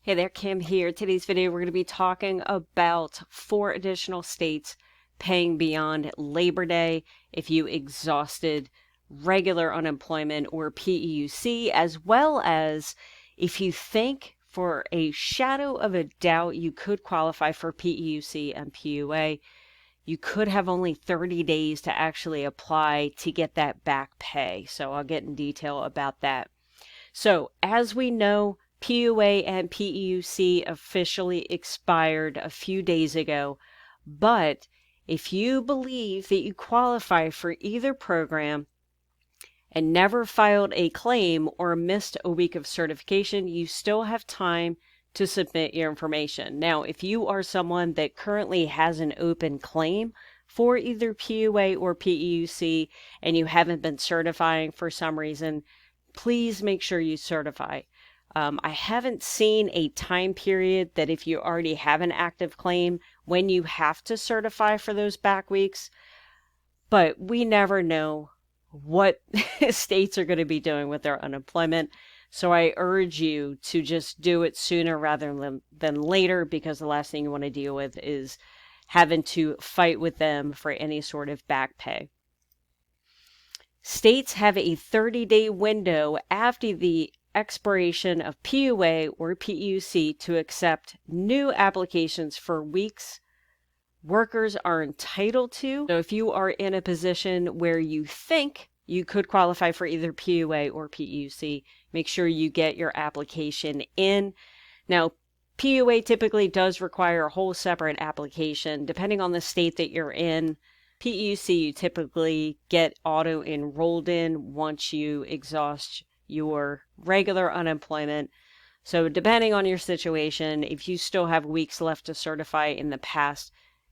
Hey there, Kim here. Today's video, we're going to be talking about 4 additional states paying beyond Labor Day if you exhausted regular unemployment or PEUC, as well as if you think for a shadow of a doubt you could qualify for PEUC and PUA. You could have only 30 days to actually apply to get that back pay. So I'll get in detail about that. So as we know, PUA and PEUC officially expired a few days ago, but if you believe that you qualify for either program and never filed a claim or missed a week of certification, you still have time to submit your information. Now, if you are someone that currently has an open claim for either PUA or PEUC and you haven't been certifying for some reason, please make sure you certify. I haven't seen a time period that if you already have an active claim, when you have to certify for those back weeks, but we never know what states are going to be doing with their unemployment. So I urge you to just do it sooner rather than later, because the last thing you want to deal with is having to fight with them for any sort of back pay. States have a 30-day window after the expiration of PUA or PEUC to accept new applications for weeks workers are entitled to. So if you are in a position where you think you could qualify for either PUA or PEUC, make sure you get your application in. Now, PUA typically does require a whole separate application depending on the state that you're in. PEUC, you typically get auto-enrolled in once you exhaust your regular unemployment. So depending on your situation, if you still have weeks left to certify in the past,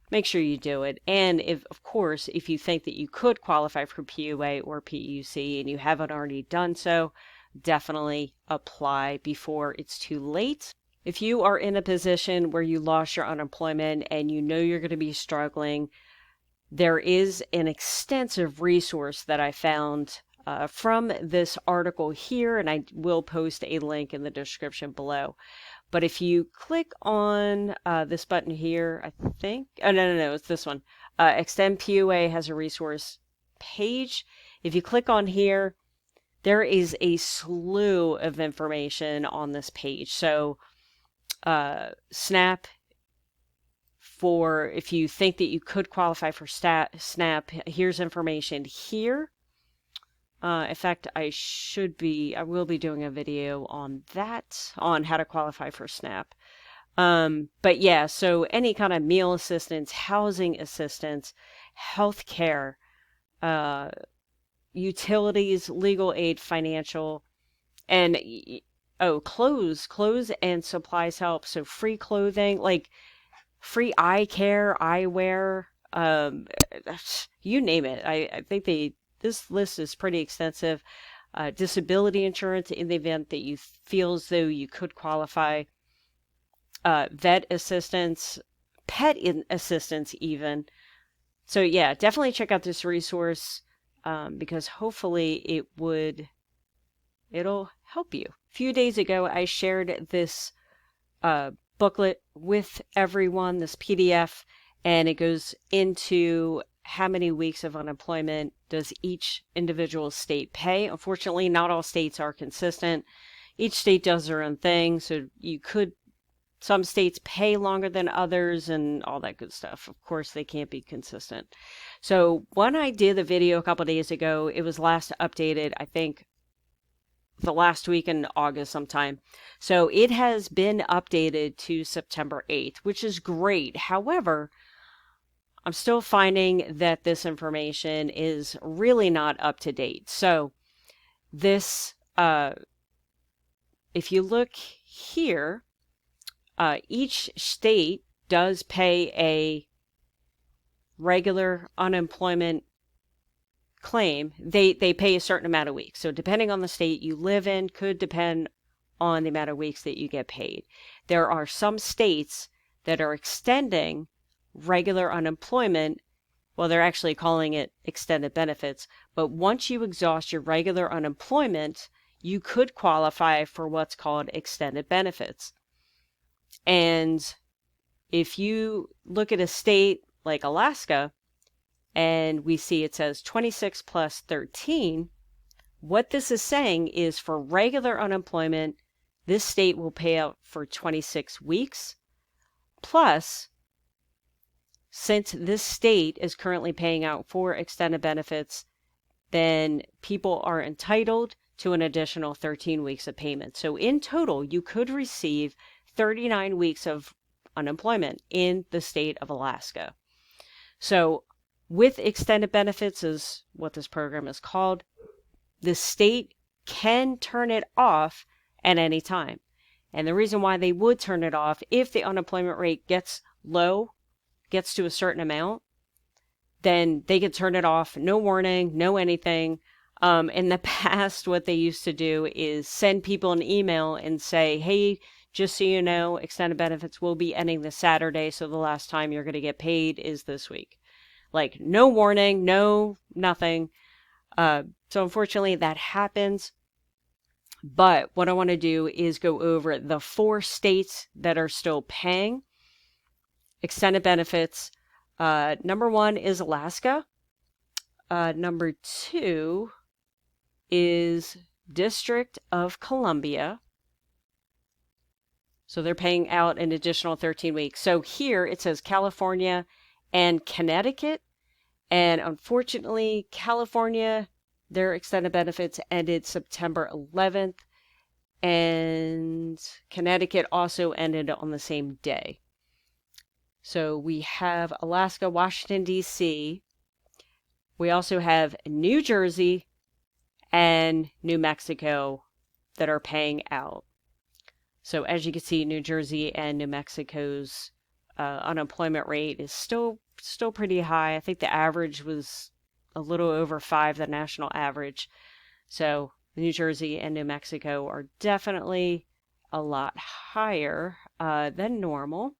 make sure you do it. And of course, if you think that you could qualify for PUA or PEUC and you haven't already done so, definitely apply before it's too late. If you are in a position where you lost your unemployment and you know you're going to be struggling, there is an extensive resource that I found from this article here, and I will post a link in the description below. But if you click on this button here, I think, oh, no, it's this one. Extend PUA has a resource page. If you click on here, there is a slew of information on this page. So SNAP, for if you think that you could qualify for SNAP, here's information here. In fact, I will be doing a video on that, on how to qualify for SNAP. But yeah, so any kind of meal assistance, housing assistance, health care, utilities, legal aid, financial, and clothes and supplies help. So free clothing, like free eye care, eyewear, you name it. I think this list is pretty extensive. Disability insurance in the event that you feel as though you could qualify. Vet assistance, pet assistance even. So yeah, definitely check out this resource because hopefully it'll help you. A few days ago, I shared this booklet with everyone, this PDF, and it goes into how many weeks of unemployment does each individual state pay. Unfortunately, not all states are consistent. Each state does their own thing, so some states pay longer than others and all that good stuff. Of course, they can't be consistent. So when I did the video a couple days ago, it was last updated, I think, the last week in August sometime. So it has been updated to September 8th, which is great. However, I'm still finding that this information is really not up to date. So this, if you look here, each state does pay a regular unemployment claim. They pay a certain amount of weeks. So depending on the state you live in could depend on the amount of weeks that you get paid. There are some states that are extending regular unemployment. Well, they're actually calling it extended benefits. But once you exhaust your regular unemployment, you could qualify for what's called extended benefits. And if you look at a state like Alaska and we see it says 26 plus 13, what this is saying is for regular unemployment, this state will pay out for 26 weeks. Plus, since this state is currently paying out for extended benefits, then people are entitled to an additional 13 weeks of payment. So in total, you could receive 39 weeks of unemployment in the state of Alaska. So with extended benefits is what this program is called, the state can turn it off at any time. And the reason why they would turn it off, if the unemployment rate gets low, gets to a certain amount, then they could turn it off, no warning, no anything. In the past, what they used to do is send people an email and say, hey, just so you know, extended benefits will be ending this Saturday, so the last time you're going to get paid is this week. Like, no warning, no nothing. So unfortunately, that happens. But what I want to do is go over the 4 states that are still paying extended benefits. Number 1 is Alaska. Number 2 is District of Columbia. So they're paying out an additional 13 weeks. So here it says California and Connecticut. And unfortunately, California, their extended benefits ended September 11th. And Connecticut also ended on the same day. So we have Alaska, Washington, D.C. We also have New Jersey and New Mexico that are paying out. So as you can see, New Jersey and New Mexico's unemployment rate is still pretty high. I think the average was a little over 5, the national average. So New Jersey and New Mexico are definitely a lot higher than normal.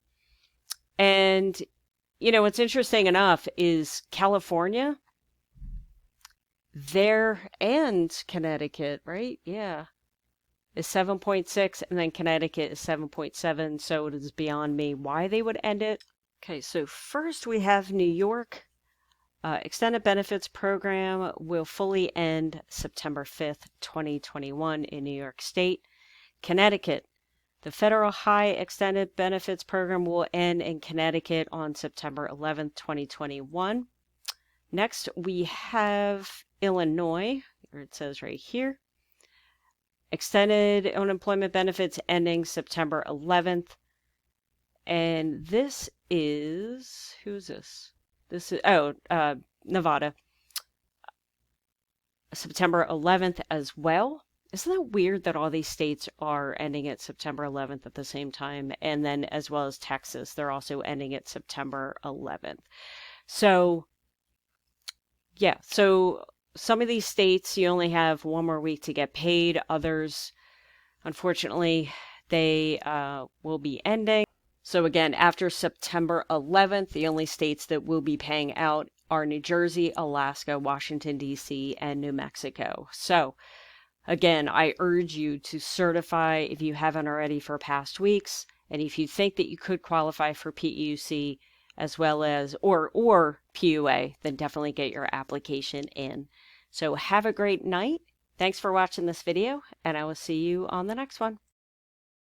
And, you know, what's interesting enough is California, there, and Connecticut, right? Yeah. Is 7.6, and then Connecticut is 7.7, so it is beyond me why they would end it. Okay, so first we have New York. Extended Benefits Program will fully end September 5th, 2021 in New York State. Connecticut. The Federal High Extended Benefits Program will end in Connecticut on September 11th, 2021. Next, we have Illinois, or it says right here. Extended unemployment benefits ending September 11th. And this is, who's this? This is, Nevada. September 11th as well. Isn't that weird that all these states are ending at September 11th at the same time? And then as well as Texas, they're also ending at September 11th. So, yeah, so some of these states, you only have 1 more week to get paid. Others, unfortunately, they will be ending. So again, after September 11th, the only states that will be paying out are New Jersey, Alaska, Washington, D.C., and New Mexico. So again, I urge you to certify if you haven't already for past weeks. And if you think that you could qualify for PEUC as well as, or PUA, then definitely get your application in. So have a great night. Thanks for watching this video, and I will see you on the next one.